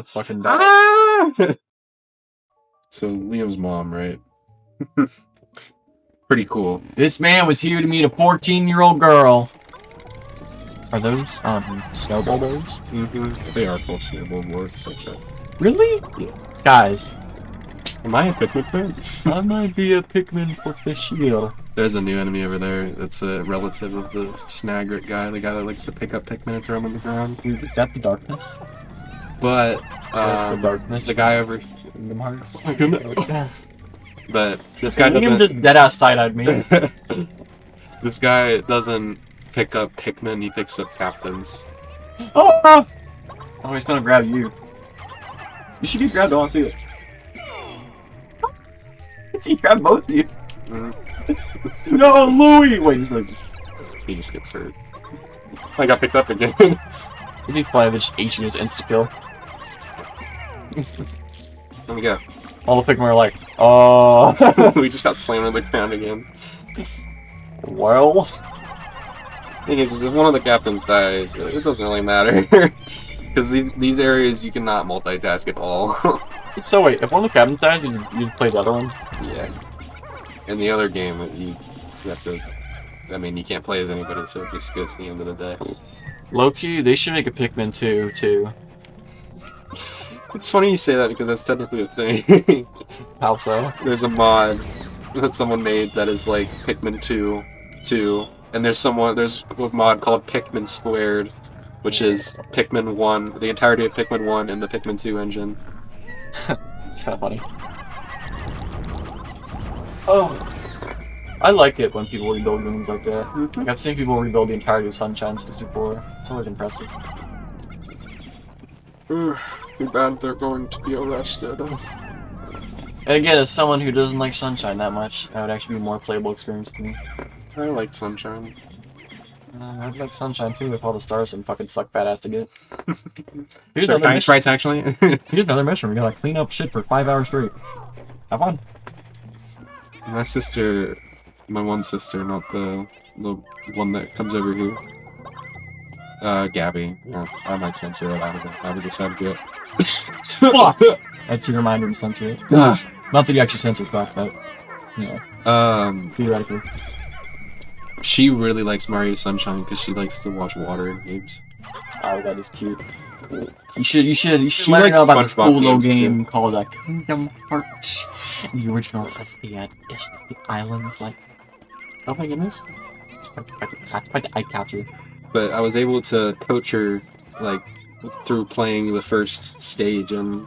fucking dog. Ah! So Liam's mom, right? Pretty cool. This man was here to meet a 14-year-old girl. Are those snowball boards? They are called snowball boards. Really? Yeah. Guys, Am I a Pikmin fan? I might be a Pikmin professional. There's a new enemy over there that's a relative of the Snagrit guy, the guy that likes to pick up Pikmin and throw them on the ground. Dude, is that the darkness? But, The darkness. the guy over... Kingdom Hearts. Oh my goodness. But this Guy guy doesn't... just dead ass side-eyed me. This guy doesn't pick up Pikmin, he picks up captains. Oh, he's gonna grab you. You should get grabbed, I wanna see it. He grabbed both of you. No, Louie! Wait, just like... He just gets hurt. I got picked up again. It'd be fun if it's H and just insta-kill. Let me go. All the Pikmin are like, oh... We just got slammed on the ground again. Well... Thing is if one of the captains dies, it doesn't really matter. Because these areas you cannot multitask at all. So wait, if one of the captains dies, you play the other one? Yeah. In the other game, you have to... I mean, you can't play as anybody, so it just goes to the end of the day. Low-key, they should make a Pikmin 2, too. It's funny you say that because that's technically a thing. How so? There's a mod that someone made that is like Pikmin 2, and there's a mod called Pikmin Squared, which is Pikmin 1, the entirety of Pikmin 1 and the Pikmin 2 engine. It's kind of funny. Oh, I like it when people rebuild games like that. Like, I've seen people rebuild the entirety of Sunshine 64. It's always impressive. Too bad they're going to be arrested. And again, as someone who doesn't like Sunshine that much, that would actually be a more playable experience to me. I like Sunshine. I'd like Sunshine too if all the stars didn't fucking suck fat ass to get. Here's They're another kind mission. sprites, actually. Here's another mission. We gotta clean up shit for 5 hours straight. Have fun. My sister, my one sister, not the one that comes over here. Gabby. Yeah, I might censor it out of it. I would decide to it. Fuck! That's your reminder to censor it. Not that you actually censor fuck, but, you know, theoretically. She really likes Mario Sunshine because she likes to watch water in games. Oh, that is cute. You should She let her likes know about this SpongeBob cool little games, too. game called Kingdom Hearts. The original has a Destiny Islands like. Oh my goodness! It's quite the eye catcher. But I was able to coach her, like, through playing the first stage in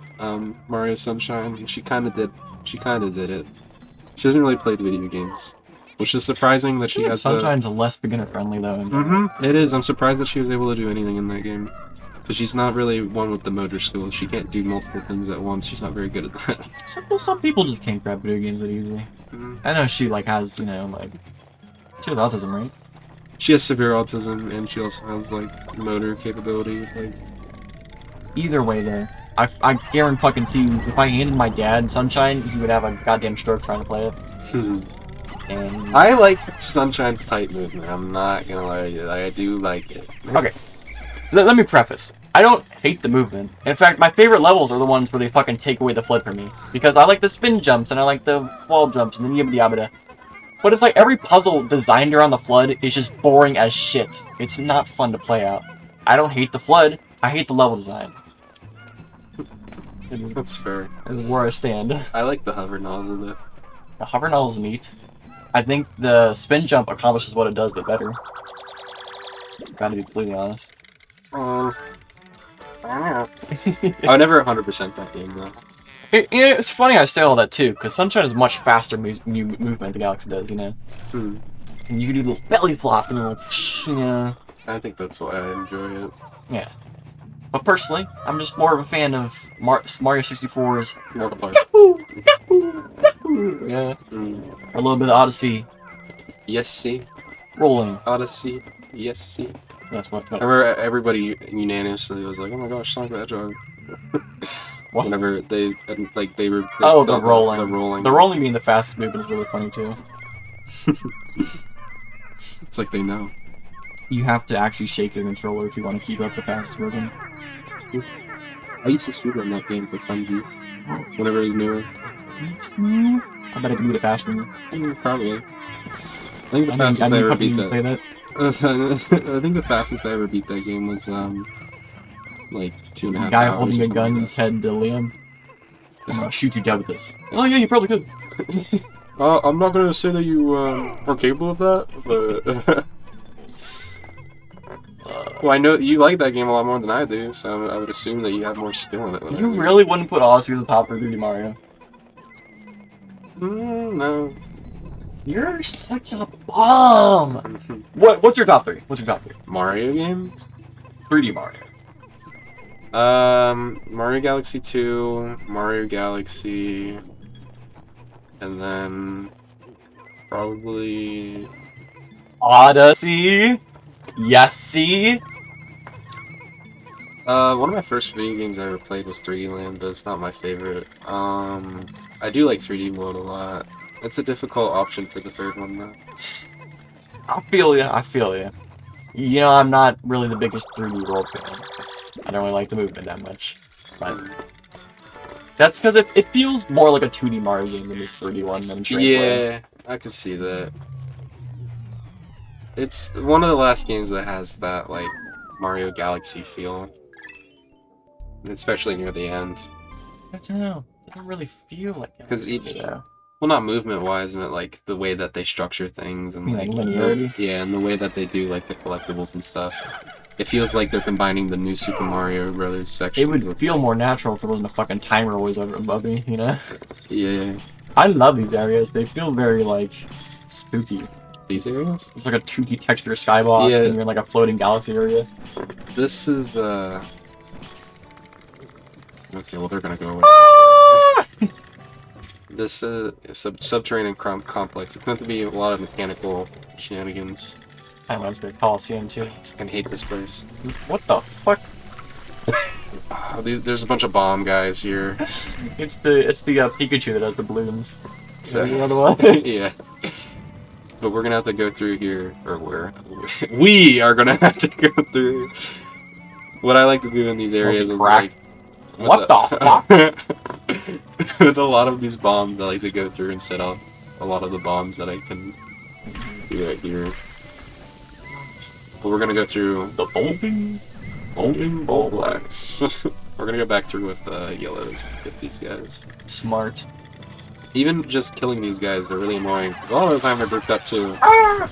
Mario Sunshine, and she kind of did it. She doesn't really play video games, which is surprising that she has. Sunshine's a less beginner friendly though. It is. I'm surprised that she was able to do anything in that game. Because she's not really one with the motor skills. She can't do multiple things at once. She's not very good at that. Some people just can't grab video games that easily. I know she like has, you know, like she has autism, right? She has severe autism, and she also has like motor capability. Like, either way, though, I guarantee you, if I handed my dad Sunshine, he would have a goddamn stroke trying to play it. And I like Sunshine's tight movement. I'm not gonna lie to you. I do like it. okay, let me preface. I don't hate the movement. In fact, my favorite levels are the ones where they fucking take away the flood from me. Because I like the spin jumps, and I like the wall jumps, and the yabba yabba. But it's like every puzzle designed around the flood is just boring as shit. It's not fun to play out. I don't hate the flood. I hate the level design. That's fair. Is where I stand. I like the hover nozzle though. The hover nozzle is neat. I think the spin jump accomplishes what it does, but better. Gotta be completely honest. I don't know. I would never 100% that game though. It's funny I say all that too, because Sunshine is much faster movement than the Galaxy does, you know? And you can do the little belly flop and a little whoosh, you know? I think that's why I enjoy it. Yeah. But personally, I'm just more of a fan of Mario 64's Multiplayer. Yahoo! Yahoo! Yahoo! Yeah. Or a little bit of Odyssey. Yes, see. Rolling. Odyssey. Yes, see. That's what. I remember everybody unanimously was like, "Oh my gosh, Sonic the Hedgehog." What? Whenever they were. The rolling. The rolling. The rolling being the fastest movement is really funny too. It's like they know. You have to actually shake your controller if you want to keep up the fastest movement. I used to speedrun that game for funsies whenever it was new. Me too. I bet I can beat it faster than you. Probably. I think the I fastest I knew ever fucking beat you'd say that. that. I think the fastest I ever beat that game was like 2.5 Guy hours holding or a something gun in like his head to Liam. I'm gonna shoot you dead with this. Oh yeah, you probably could. that. I'm not gonna say that you are capable of that, but well, I know you like that game a lot more than I do, so I would assume that you have more skill in it. Than I You do. really wouldn't put Odyssey as a top for 3D Mario? No. You're such a bum. What's your top three? What's your top three? Mario game? 3D Mario. Mario Galaxy 2, Mario Galaxy, and then probably Odyssey. Yes, see. one of my first video games I ever played was 3D Land, but it's not my favorite. I do like 3D World a lot. It's a difficult option for the third one though. I feel you. I feel you. You know, I'm not really the biggest 3D World fan. 'Cause I don't really like the movement that much. But that's because it feels more like a 2D Mario game than this 3D one. Than Yeah, I can see that. It's one of the last games that has that like Mario Galaxy feel, especially near the end. I don't know. It doesn't really feel like it. 'Cause each- Yeah. Well, not movement-wise, but like the way that they structure things and You like mean linearity? yeah, and the way that they do like the collectibles and stuff. It feels like they're combining the new Super Mario Brothers section. It would feel more natural if there wasn't a fucking timer always above me, you know? Yeah. I love these areas. They feel very, like, spooky. These areas? It's like a 2D texture skybox, Yeah. and you're in, like, a floating galaxy area. This is okay, well they're gonna go away. This subterranean complex. It's meant to be a lot of mechanical shenanigans. That reminds me of Coliseum, too. I fucking hate this place. What the fuck? There's a bunch of bomb guys here. It's the Pikachu that has the balloons. So the other one. yeah. But we're gonna have to go through here, or we are gonna have to go through. What I like to do in these areas is crack. like, What the fuck? With a lot of these bombs, I like to go through and set up a lot of the bombs that I can do right here. But we're gonna go through The bolting ball blacks. We're gonna go back through with yellows. Get these guys. Smart. Even just killing these guys, they're really annoying. Because a lot of the time they're grouped up too. I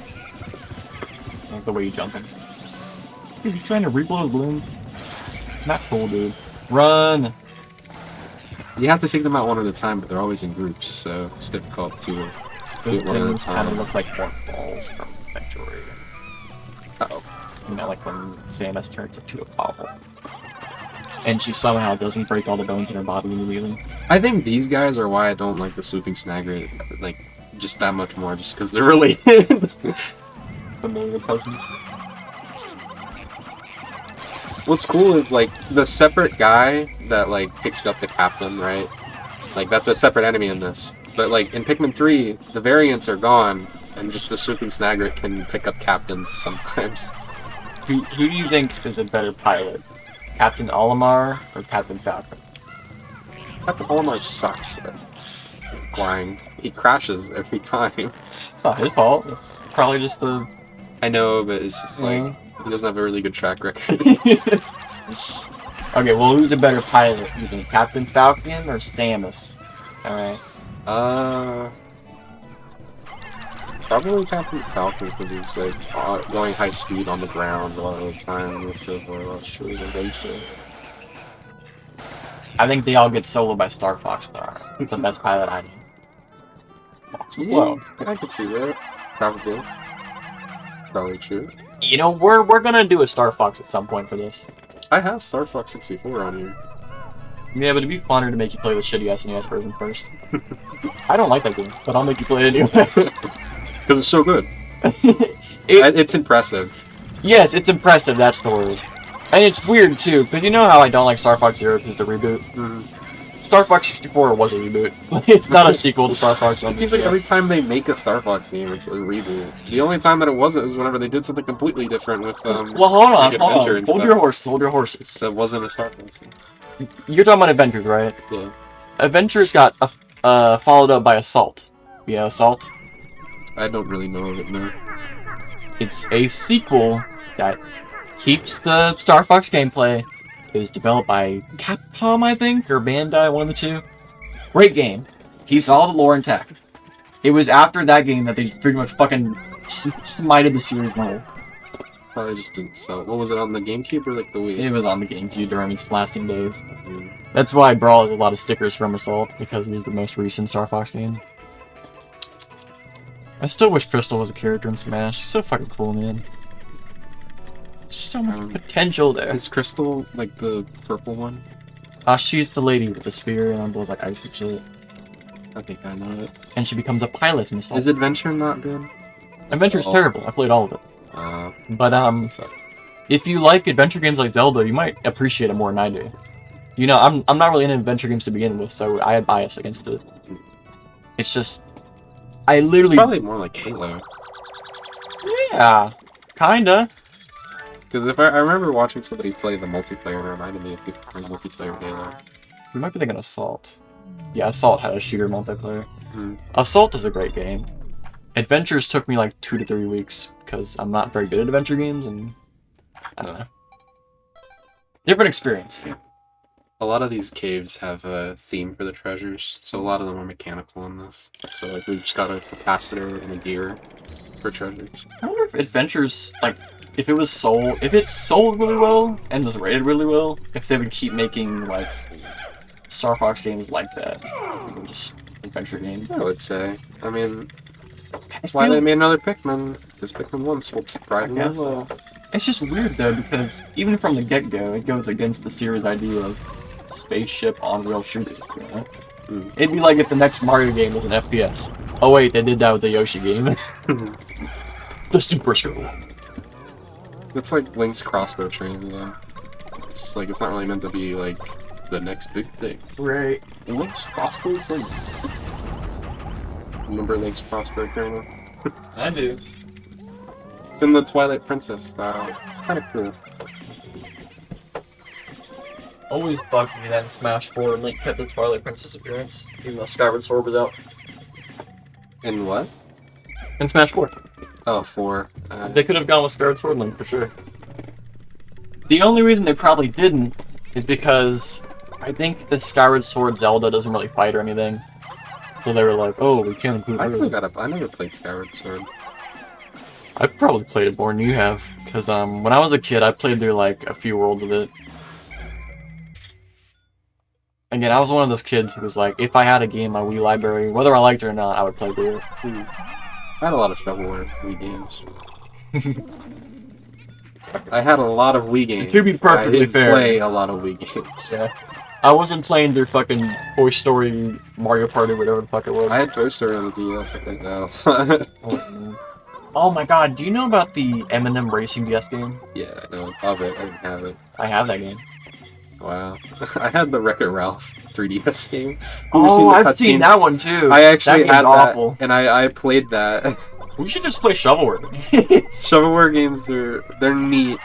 like the way you jumping. Dude, he's trying to reload balloons. Not cool, dude. Run! You have to take them out one at a time, but they're always in groups, so it's difficult to do Those it one at a things kind of time. look like morph balls from Metroid. Uh-oh. You know, like when Samus turns into a bobble. And she somehow doesn't break all the bones in her body immediately. I think these guys are why I don't like the swooping snagger, like, just that much more, just because they're related. Familiar cousins. What's cool is, like, the separate guy that, like, picks up the captain, right? Like, that's a separate enemy in this. But, like, in Pikmin 3, the variants are gone, and just the swooping snagger can pick up captains sometimes. Who do you think is a better pilot? Captain Olimar or Captain Falcon? Captain Olimar sucks at flying. He crashes every time. It's not his fault. It's probably just the... I know, but it's just, like, Yeah. he doesn't have a really good track record. Okay, well, who's a better pilot? You think Captain Falcon or Samus? Alright. Probably Captain Falcon, because he's, like, going high speed on the ground a lot of the time. And so Sure, he's a racer. I think they all get soloed by Star Fox, though. He's the best pilot I know. Fox will blow. I could see that. Probably. It's probably true. You know, we're gonna do a Star Fox at some point for this. I have Star Fox 64 on here. Yeah, but it'd be funner to make you play the shitty SNES version first. I don't like that game, but I'll make you play it anyway. Because it's so good. It's impressive. Yes, it's impressive, that's the word. And it's weird, too, because you know how I don't like Star Fox Zero because it's a reboot? Mm. Star Fox 64 was a reboot. It's not a sequel to Star Fox. It seems like every time they make a Star Fox game, it's a reboot. The only time that it wasn't was whenever they did something completely different with Well, hold on, Adventure hold on. and Hold stuff. your horses. Hold your horses. So it wasn't a Star Fox game. You're talking about Adventures, right? Yeah. Adventures got followed up by Assault. You know Assault? I don't really know of it, no. It's a sequel that keeps the Star Fox gameplay. It was developed by Capcom, I think, or Bandai, one of the two. Great game. Keeps all the lore intact. It was after that game that they pretty much fucking smited the series model. Probably just didn't sell. What was it, on the GameCube or like the Wii? It was on the GameCube during its lasting days. That's why I brought a lot of stickers from Assault, because it was the most recent Star Fox game. I still wish Crystal was a character in Smash. She's so fucking cool, man. So much potential there. Is Crystal like the purple one? She's the lady with the spear and blows like ice and shit. I think I know it. And she becomes a pilot in Assault. Is Adventure not good? Adventure's terrible. I played all of it. But That sucks. if you like adventure games like Zelda, you might appreciate it more than I do. You know, I'm not really into adventure games to begin with, so I had bias against it. It's just, I literally... It's probably more like Halo. Yeah, kinda. Because if I remember watching somebody play the multiplayer, and it reminded me of people playing multiplayer Halo. We might be thinking Assault. Yeah, Assault had a shooter multiplayer. Hmm. Assault is a great game. Adventures took me like 2 to 3 weeks, because I'm not very good at adventure games, and I don't know. Different experience. A lot of these caves have a theme for the treasures, so a lot of them are mechanical in this. So like we've just got a capacitor and a gear for treasures. I wonder if Adventures, like, if it's sold really well, and was rated really well, if they would keep making, like, Star Fox games like that. Or just adventure games. I would say. I mean, that's why they made another Pikmin, because Pikmin 1 sold surprisingly well. It's just weird, though, because even from the get-go, it goes against the series idea of spaceship on-rail shooter, you know? It'd be like if the next Mario game was an FPS. Oh wait, they did that with the Yoshi game. The Super Skull. It's like Link's crossbow training, though. It's just like, it's not really meant to be, like, the next big thing. Right. Link's crossbow training. Remember Link's crossbow training? I do. It's in the Twilight Princess style. It's kind of cool. Always bugged me that in Smash 4 Link kept the Twilight Princess appearance, even though Skyward Sword was out. In what? In Smash 4. Oh, 4. They could have gone with Skyward Sword Link for sure. The only reason they probably didn't is because I think the Skyward Sword Zelda doesn't really fight or anything. So they were like, oh, we can't include I still her. I never played Skyward Sword. I probably played it more than you have, because when I was a kid, I played through like a few worlds of it. Again, I was one of those kids who was like, if I had a game in my Wii library, whether I liked it or not, I would play through it. I had a lot of shovelware Wii games. I had a lot of Wii games. To be perfectly fair, I play a lot of Wii games. Yeah. I wasn't playing their fucking Toy Story, Mario Party, whatever the fuck it was. I had Toy Story on the DS, I think, though. Oh my god, do you know about the M&M Racing DS game? Yeah, I know of it. I didn't have it. I have that game. Wow. I had the Wreck-It Ralph 3DS game. Oh, I've seen that one too. I actually that had awful. that, and I played that. We should just play shovelware. Shovelware games, they're neat.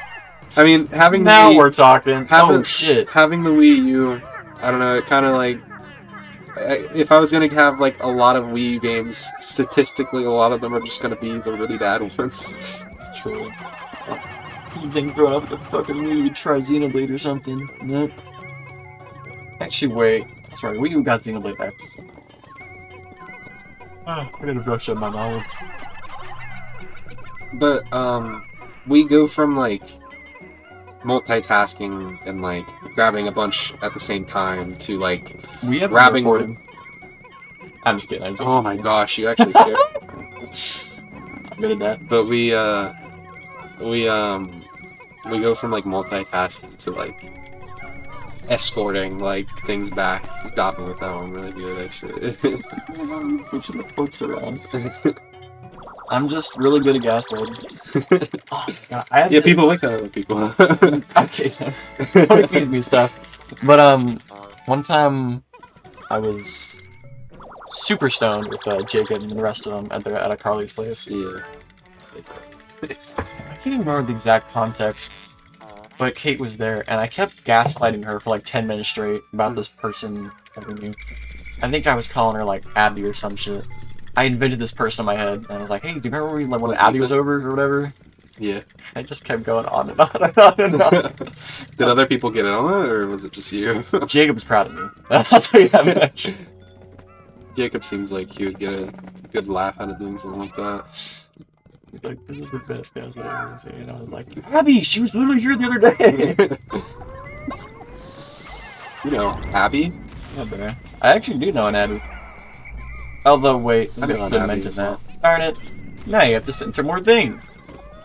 I mean, having now the Wii, we're talking. Oh shit. Having the Wii U, I don't know, it kind of like, if I was gonna have like a lot of Wii games, statistically, a lot of them are just gonna be the really bad ones. True. You think growing up with the fucking Wii, you'd try Xenoblade or something? Nope. Actually, wait. Sorry, Wii U got Xenoblade X. I gotta brush up my knowledge. But we go from like multitasking and like grabbing a bunch at the same time to like we have grabbing. I'm just kidding. Oh my gosh, you actually scared. I'm good at that. But we go from like multitasking to like escorting like things back. You got me with that one really good, actually. Pushing the ports around. I'm just really good at gaslighting. Oh my god, I had people like that other people. Okay, don't accuse me of stuff. But one time I was super stoned with Jacob and the rest of them at a Carly's place. Yeah. I can't even remember the exact context, but Kate was there, and I kept gaslighting her for like 10 minutes straight about this person that we knew. I think I was calling her like Abby or some shit. I invented this person in my head, and I was like, "Hey, do you remember when Abby was over or whatever?" Yeah. I just kept going on and on and on and on. Did other people get in on it, or was it just you? Jacob's proud of me. I'll tell you that much. Jacob seems like he would get a good laugh out of doing something like that. Like, this is the best guys I've ever seen. I was like, Abby, she was literally here the other day. You know, Abby? Yeah, bro. I actually do know an Abby. Although, wait, I I know an didn't Abby mention as that. well. Darn it. Now you have to censor more things.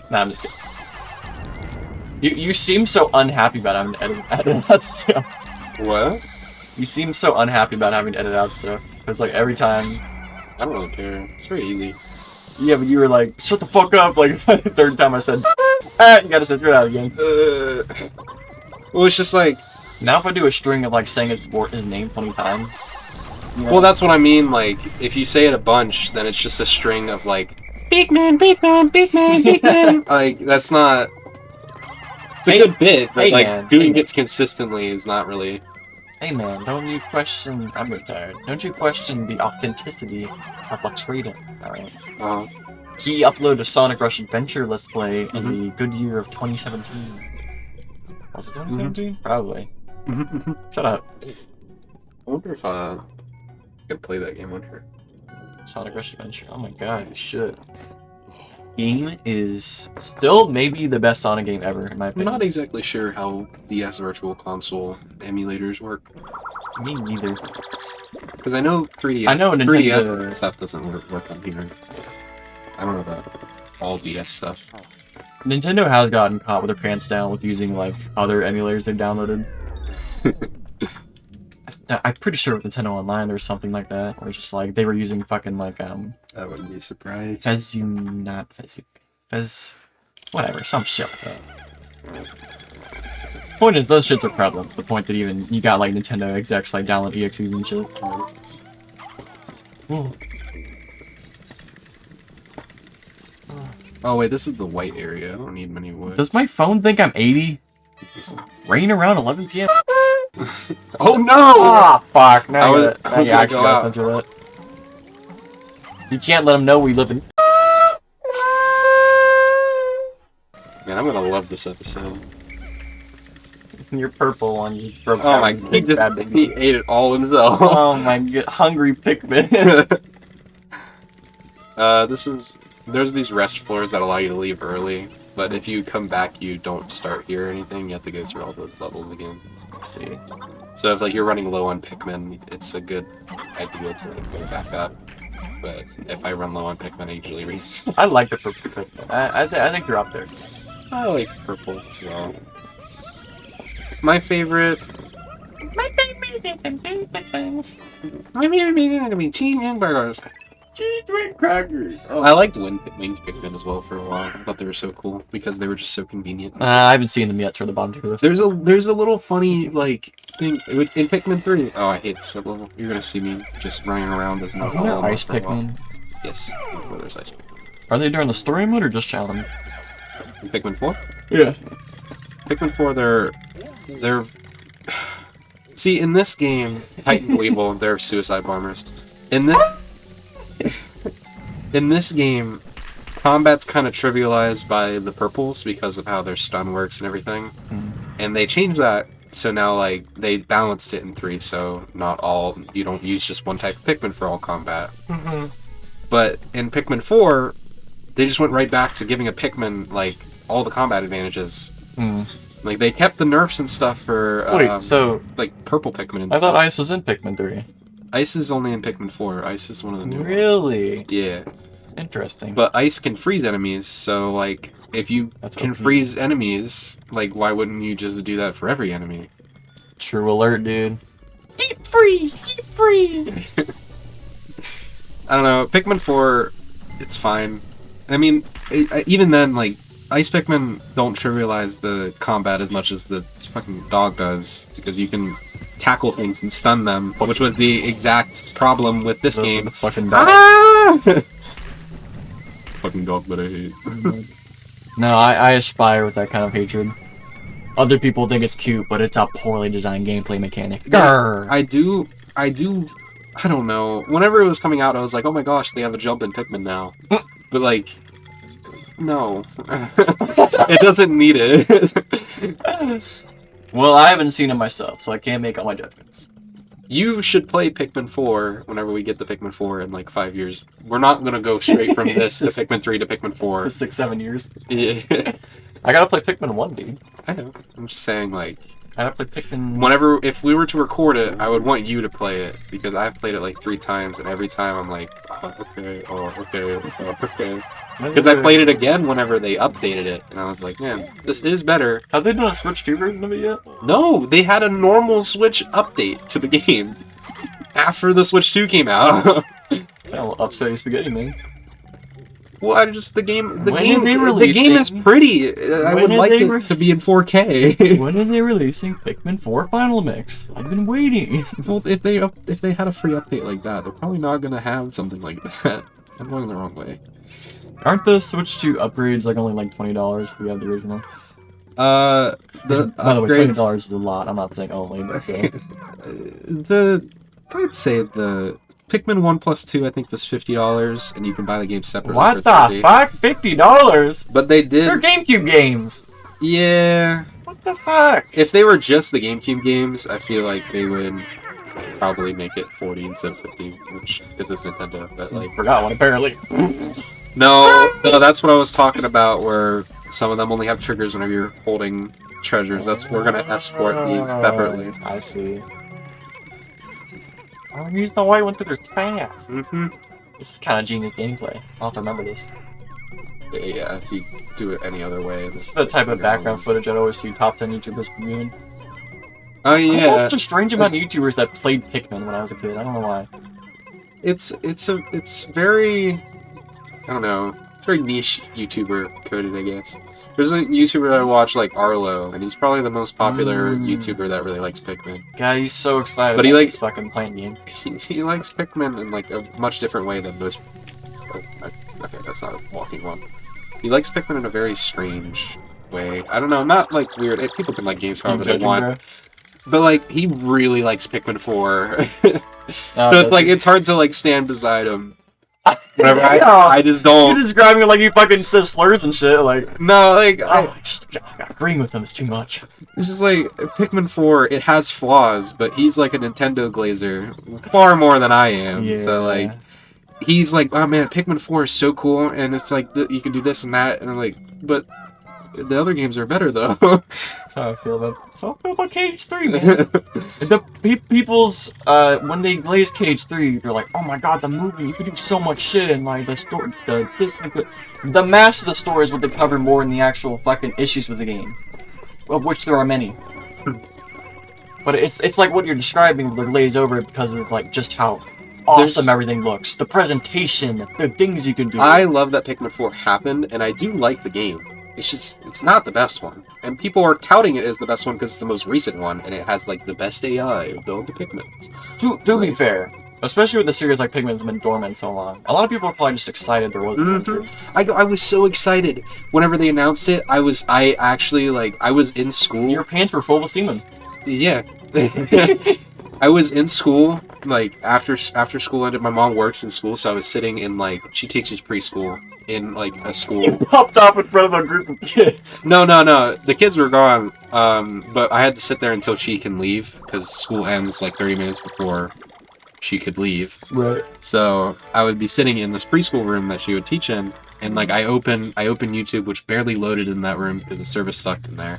Nah, I'm just kidding. You seem so unhappy about having to edit out stuff. What? You seem so unhappy about having to edit out stuff. Because, like, every time... I don't really care. It's very easy. Yeah, but you were like, shut the fuck up, like, the third time I said, you gotta censor it out again. Well, it's just like... Now if I do a string of, like, saying his name 20 times... Yeah. Well, that's what I mean, like, if you say it a bunch, then it's just a string of, like, Pikmin, Pikmin, Pikmin, Pikmin! Like, that's not... It's a good bit, but, like, doing it consistently is not really... Hey man, don't you question... I'm retired. Don't you question the authenticity of Lux Raiden, alright? He uploaded a Sonic Rush Adventure Let's Play in the good year of 2017. Was it 2017? Probably. Shut up. I wonder if, I could play that game on here. Sonic Rush Adventure. Oh my god, you should. Game is still maybe the best Sonic game ever, in my I'm opinion. not exactly sure how DS Virtual Console emulators work. Me neither. Because I know 3DS, I know Nintendo 3DS stuff doesn't work on here. I don't know about all DS stuff. Nintendo has gotten caught with their pants down with using, like, other emulators they've downloaded. I'm pretty sure with Nintendo Online there's something like that, where it's just like, they were using fucking, like, I wouldn't be surprised. Whatever, some shit like that. Point is, those shits are prevalent, to the point that even you got, like, Nintendo execs, like, download EXEs and shit. Oh wait, this is the white area. I don't need many woods. Does my phone think I'm 80? Rain around 11 p.m.? Oh no! Ah, fuck. Now I you was gonna actually go gotta out. censor that. You can't let them know we live in... Man, I'm gonna love this episode. You're purple on you. Broke Oh down my, big bad baby. he ate it all himself. Oh my god, hungry Pikmin. There's these rest floors that allow you to leave early, but if you come back, you don't start here or anything. You have to go through all the levels again. Let's see. So if like you're running low on Pikmin, it's a good idea to like go back up. But if I run low on Pikmin, I usually reach. I like the purple Pikmin. I think they're up there. I like purples as well. My favorite. My cheese and burgers. cheese and crackers. Oh. I liked winged Pikmin as well for a while. I thought they were so cool because they were just so convenient. I haven't seen them yet, so the bottom tier list. There's a little funny like thing in Pikmin 3. Oh, I hate this level. You're gonna see me just running around as Isn't there ice Pikmin? Yes, before there's ice Pikmin. Are they during the story mode or just challenge? In Pikmin 4? Yeah. Pikmin 4, they're see in this game, Titan Weevil, they're suicide bombers. In this game, combat's kind of trivialized by the purples because of how their stun works and everything. And they changed that, so now like they balanced it in 3, so you don't use just one type of Pikmin for all combat. But in Pikmin 4, they just went right back to giving a Pikmin like all the combat advantages. Like they kept the nerfs and stuff for Wait, so like purple Pikmin and I stuff. thought ice was in Pikmin 3. Ice is only in Pikmin 4. Ice is one of the new ones. Really? Yeah. Interesting. But ice can freeze enemies, so like if you can OP. freeze enemies, like why wouldn't you just do that for every enemy? True alert, dude. Deep freeze! Deep freeze! I don't know. Pikmin 4, it's fine. I mean, even then, like ice Pikmin don't trivialize the combat as much as the fucking dog does, because you can tackle things and stun them, which was the exact problem with this game. The fucking dog. Ah! Fucking dog that I hate. No, I aspire with that kind of hatred. Other people think it's cute, but it's a poorly designed gameplay mechanic. Grr. I don't know. Whenever it was coming out, I was like, oh my gosh, they have a jump in Pikmin now. But like, no. It doesn't need it. Well, I haven't seen it myself, so I can't make all my judgments. You should play Pikmin 4 whenever we get the Pikmin 4 in like 5 years. We're not gonna go straight from this to Pikmin 3 to Pikmin 4. 6-7 years. Yeah. I gotta play Pikmin 1, dude. I know. I'm just saying, like, I gotta play Pikmin... whenever, if we were to record it, I would want you to play it, because I've played it like 3 times, and every time I'm like, oh, okay, okay. Because I played it again whenever they updated it, and I was like, man, this is better. Have they done a Switch 2 version of it yet? No, they had a normal Switch update to the game after the Switch 2 came out. It's a little upsetting spaghetti, man. Well, the game is When pretty. I would like it to be in 4K. When are they releasing Pikmin 4 Final Mix? I've been waiting. Well, if they had a free update like that, they're probably not gonna have something like that. I'm going the wrong way. Aren't the Switch 2 upgrades like only like $20 if we have the original? The By the way, upgrades, $20 is a lot. I'm not saying only, but I'd say the Pikmin 1 plus 2 I think was $50, and you can buy the game separately. what for the $30. fuck? $50? But they did. They're GameCube games. Yeah. What the fuck? If they were just the GameCube games, I feel like they would probably make it 40 instead of 50, which because it's Nintendo. But like, Forgot one apparently. no, that's what I was talking about. Where some of them only have triggers whenever you're holding treasures. We're gonna escort these separately. I see. Oh, use the white ones because they're fast. Mm-hmm. This is kind of genius gameplay. I'll have to remember this. Yeah, if you do it any other way. This is the type of background footage I'd always see top 10 YouTubers doing. Oh I yeah. watched a strange amount of YouTubers that played Pikmin when I was a kid. I don't know why. It's very, I don't know. It's very niche YouTuber coded, I guess. There's a YouTuber that I watch, like Arlo, and he's probably the most popular YouTuber that really likes Pikmin. God, he's so excited But he about likes- this fucking playing game. He likes Pikmin in like a much different way than most. Oh, okay, that's not a walking one. He likes Pikmin in a very strange way. I don't know, not like weird. People can like games however they want. But like, he really likes Pikmin 4. So it's like, it's hard to like stand beside him. Whenever I just don't. You're describing it like he fucking says slurs and shit. Like, No, like, agreeing with him is too much. it's just like, Pikmin 4, it has flaws, but he's like a Nintendo glazer far more than I am. Yeah. So like, he's like, oh man, Pikmin 4 is so cool, and it's like, you can do this and that, and I'm like, but the other games are better though. That's how I feel about. So I feel about KH3, man. The people's when they glaze KH3, they're like, oh my god, the movement, you could do so much shit, and like the story, the mass of the story is what they cover more than the actual fucking issues with the game, of which there are many. But it's like what you're describing, they glaze over it because of like just how awesome everything looks, the presentation, the things you can do. I love that Pikmin 4 happened, and I do like the game. It's just, it's not the best one. And people are touting it as the best one because it's the most recent one, and it has, like, the best AI of all the Pikmins. To be fair, especially with a series like Pikmin's been dormant so long, a lot of people are probably just excited there was a I was so excited whenever they announced it. I was in school. Your pants were full of semen. Yeah. I was in school, like, after school ended. My mom works in school, so I was sitting in, like, she teaches preschool in, like, a school. You popped off in front of a group of kids. No. The kids were gone, but I had to sit there until she can leave, because school ends, like, 30 minutes before she could leave. Right. So I would be sitting in this preschool room that she would teach in, and, like, I open YouTube, which barely loaded in that room because the service sucked in there.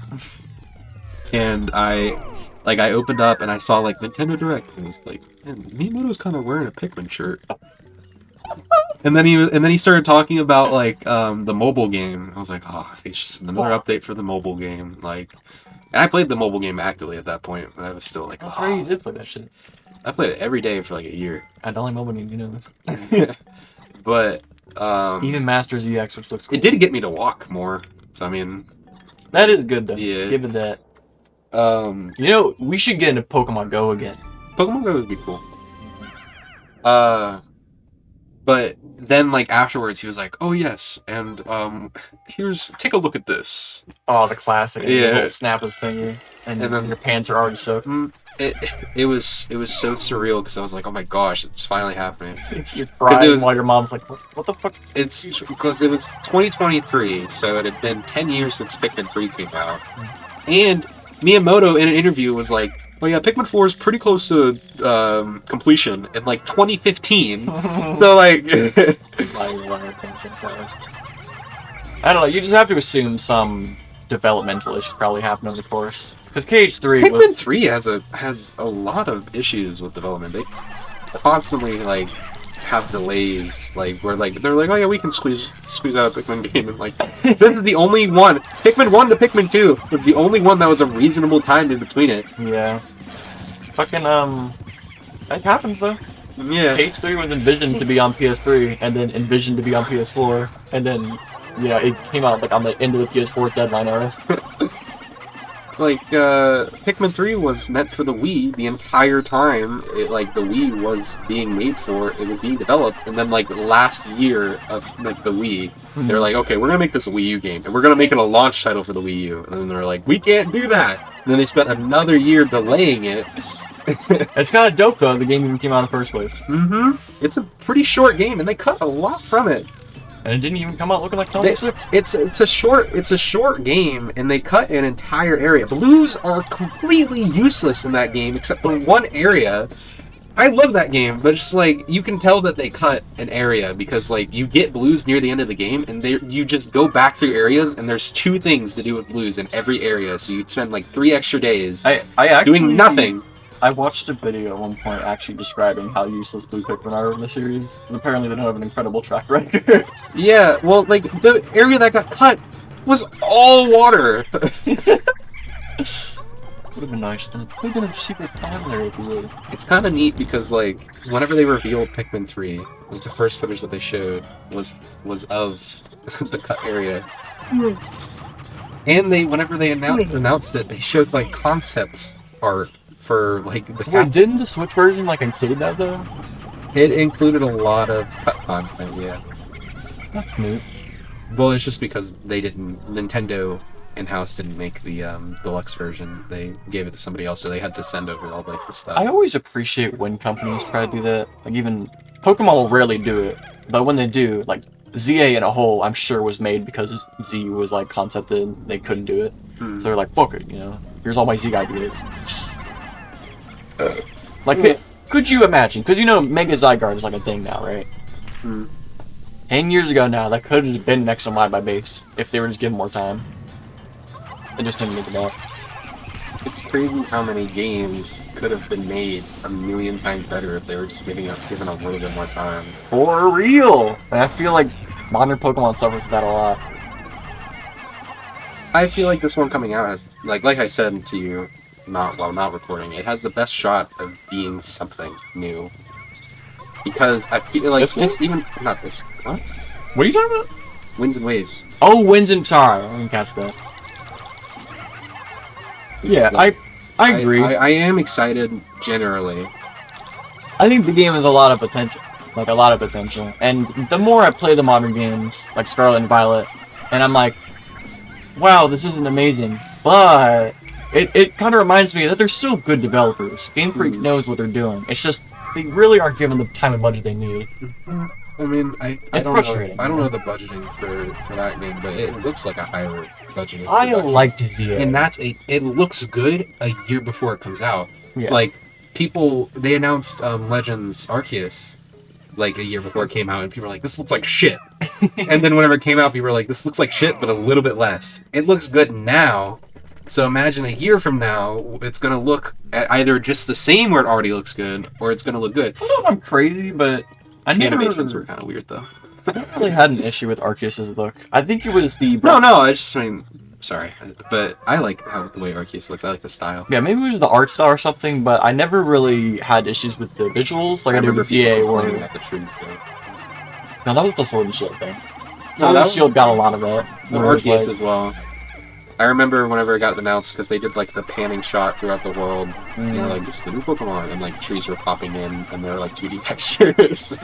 And I opened up and I saw like Nintendo Direct, and I was like, man, Miyamoto's kind of wearing a Pikmin shirt. and then he started talking about like the mobile game. I was like, oh, it's just another update for the mobile game. Like, and I played the mobile game actively at that point, but I was still like, That's right, you did play that shit. I played it every day for like a year. I don't like mobile games, you know this. But even Master ZX, which looks cool. it did get me to walk more. So I mean, that is good though. Yeah. Give it that. You know, we should get into Pokemon Go again. Pokemon Go would be cool. But then like afterwards, he was like, "Oh yes, and take a look at this." Oh, the classic. And Yeah. little snap of his finger, and then your pants are already soaked. It was so surreal because I was like, "Oh my gosh, it's finally happening." You're crying was- while your mom's like, what the fuck? It's because it was 2023, so it had been 10 years since Pikmin 3 came out, and Miyamoto in an interview was like, "Oh yeah, Pikmin 4 is pretty close to completion in like 2015." So like, I don't know. You just have to assume some developmental issues probably happened over the course. Because KH3 Pikmin 3 has a lot of issues with development. They constantly like have delays, like where like they're like, "Oh yeah, we can squeeze out a Pikmin game," and like this is the only one. Pikmin 1 to Pikmin 2 was the only one that was a reasonable time in between it. Yeah. Fucking it happens though. Yeah. KH3 was envisioned to be on PS3, and then envisioned to be on PS4, and then it came out like on the end of the PS4 deadline era. Like, Pikmin 3 was meant for the Wii the entire time. The Wii was being made for, it was being developed, and then, like, last year of, like, the Wii, they're like, "Okay, we're gonna make this a Wii U game, and we're gonna make it a launch title for the Wii U." And then they're like, "We can't do that!" And then they spent another year delaying it. It's kind of dope, though, the game even came out in the first place. Mm-hmm. It's a pretty short game, and they cut a lot from it. And it didn't even come out looking like Sonic 6. It's a short game, and they cut an entire area. Blues are completely useless in that game, except for one area. I love that game, but it's just like you can tell that they cut an area because like you get blues near the end of the game, and you just go back through areas, and there's 2 things to do with blues in every area, so you spend like 3 extra days I actually, doing nothing. I watched a video at one point actually describing how useless Blue Pikmin are in the series, because apparently they don't have an incredible track record. Yeah, well, like, the area that got cut was all water. Would have been nice then. Would have been a secret file there if you would. It's kind of neat because, like, whenever they revealed Pikmin 3, like, the first footage that they showed was of the cut area. And whenever they announced it, they showed, like, concept art for, like, the Wait, didn't the Switch version, like, include that, though? It included a lot of cut content, yeah. That's neat. Well, it's just because Nintendo in-house didn't make the deluxe version. They gave it to somebody else, so they had to send over all, like, the stuff. I always appreciate when companies try to do that. Like, even Pokemon will rarely do it, but when they do, like, ZA in a whole, I'm sure, was made because Z was, like, concepted, they couldn't do it. So they're like, fuck it, here's all my Z ideas. Like, could you imagine? Because Mega Zygarde is like a thing now, right? 10 years ago now, that could have been X and Y by base if they were just given more time. I just didn't think about. It's crazy how many games could have been made a million times better if they were just given a little bit more time. For real! And I feel like modern Pokemon suffers with that a lot. I feel like this one coming out has, like I said to you, not recording, it has the best shot of being something new. Because I feel like not this. What? What are you talking about? Winds and Waves. Oh, Winds and... Sorry, I didn't catch that. Yeah, I agree. I am excited generally. I think the game has a lot of potential. Like, a lot of potential. And the more I play the modern games, like Scarlet and Violet, and I'm like, wow, this isn't amazing. But it kind of reminds me that they're still good developers. Game Freak knows what they're doing. It's just, they really aren't given the time and budget they need. I mean, I It's don't frustrating. know. I don't know the budgeting for that game, but it looks like a higher budget. I liked ZA. And it looks good a year before it comes out. Yeah. Like, they announced Legends Arceus like a year before it came out, and people were like, "This looks like shit." And then whenever it came out, people were like, "This looks like shit, but a little bit less." It looks good now. So imagine a year from now, it's gonna look either just the same where it already looks good, or it's gonna look good. I don't know if I'm crazy, but Animations were kind of weird, though. I never really had an issue with Arceus' look. I think it was the... No, I just mean... Sorry, but I like the way Arceus looks. I like the style. Yeah, maybe it was the art style or something, but I never really had issues with the visuals like I did with ZA. Pointing at the trees, though. No, that was the Sword and Shield thing. Sword and Shield got a lot of that. Arceus as well. I remember whenever it got announced because they did like the panning shot throughout the world. And they were like, "This is the new Pokemon," and like trees were popping in, and they were like 2D textures.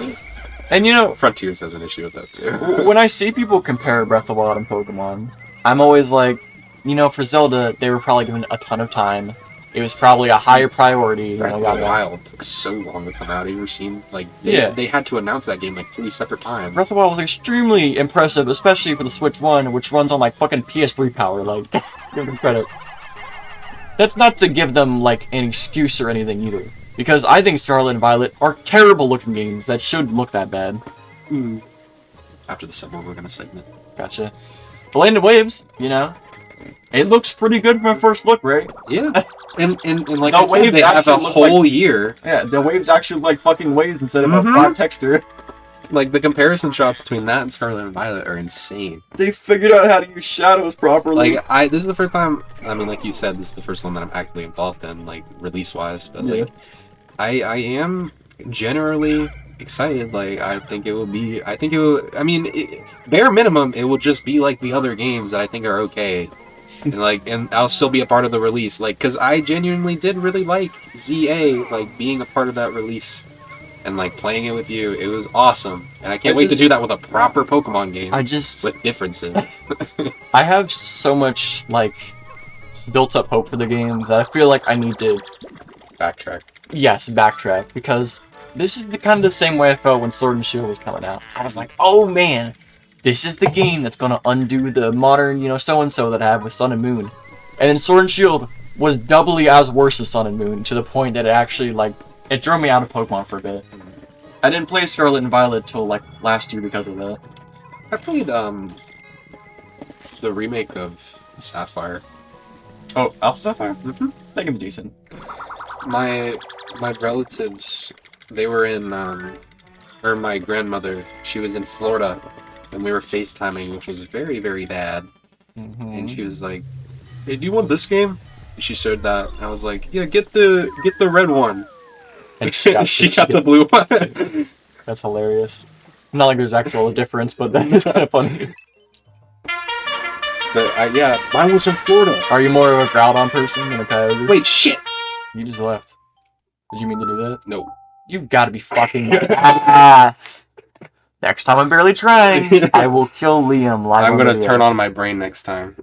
And you know, Frontiers has an issue with that too. when I see people compare Breath of the Wild and Pokemon, I'm always like, you know, for Zelda, they were probably given a ton of time. It was probably a higher priority. You Breath know, of the Wild took so long to come out. Have you ever seen like they had to announce that game like 3 separate times. Breath of the Wild was extremely impressive, especially for the Switch 1, which runs on like fucking PS3 power. Like, give them credit. That's not to give them like an excuse or anything either, because I think Scarlet and Violet are terrible looking games that shouldn't look that bad. After the summer, we're gonna segment. Gotcha. The Land of Waves, you know, it looks pretty good from a first look, right? Yeah, and like The I said, waves they have a actually look whole year. Yeah, the waves actually look like fucking waves instead of a flat texture. Like the comparison shots between that and Scarlet and Violet are insane. They figured out how to use shadows properly. Like this is the first time. I mean, like you said, this is the first one that I'm actively involved in, like release wise. But like, I am generally excited. Like I think it will be. I think it will. I mean, bare minimum, it will just be like the other games that I think are okay. And I'll still be a part of the release, like, because I genuinely did really like ZA, like, being a part of that release, and, like, playing it with you. It was awesome, and I can't wait to do that with a proper Pokemon game. With differences. I have so much, like, built-up hope for the game that I feel like I need to... Backtrack. Yes, backtrack, because this is kind of the same way I felt when Sword and Shield was coming out. I was like, oh, man! This is the game that's gonna undo the modern, you know, so-and-so that I have with Sun and Moon. And then Sword and Shield was doubly as worse as Sun and Moon, to the point that it actually, like, it drove me out of Pokemon for a bit. I didn't play Scarlet and Violet till, like, last year because of that. I played, the remake of Sapphire. Oh, Alpha Sapphire? Mm-hmm. I think it was decent. My relatives, they were in, or my grandmother, she was in Florida. And we were FaceTiming, which was very, very bad. And she was like, "Hey, do you want this game?" And she showed that. And I was like, "Yeah, get the red one." And she got the blue one. That's hilarious. Not like there's actual difference, but that is kind of funny. But yeah, mine was in Florida. Are you more of a Groudon person than a Kyogre? Wait, shit! You just left. Did you mean to do that? No. You've got to be fucking ass. Next time I'm barely trying, I will kill Liam live I'm on gonna video. turn on my brain next time.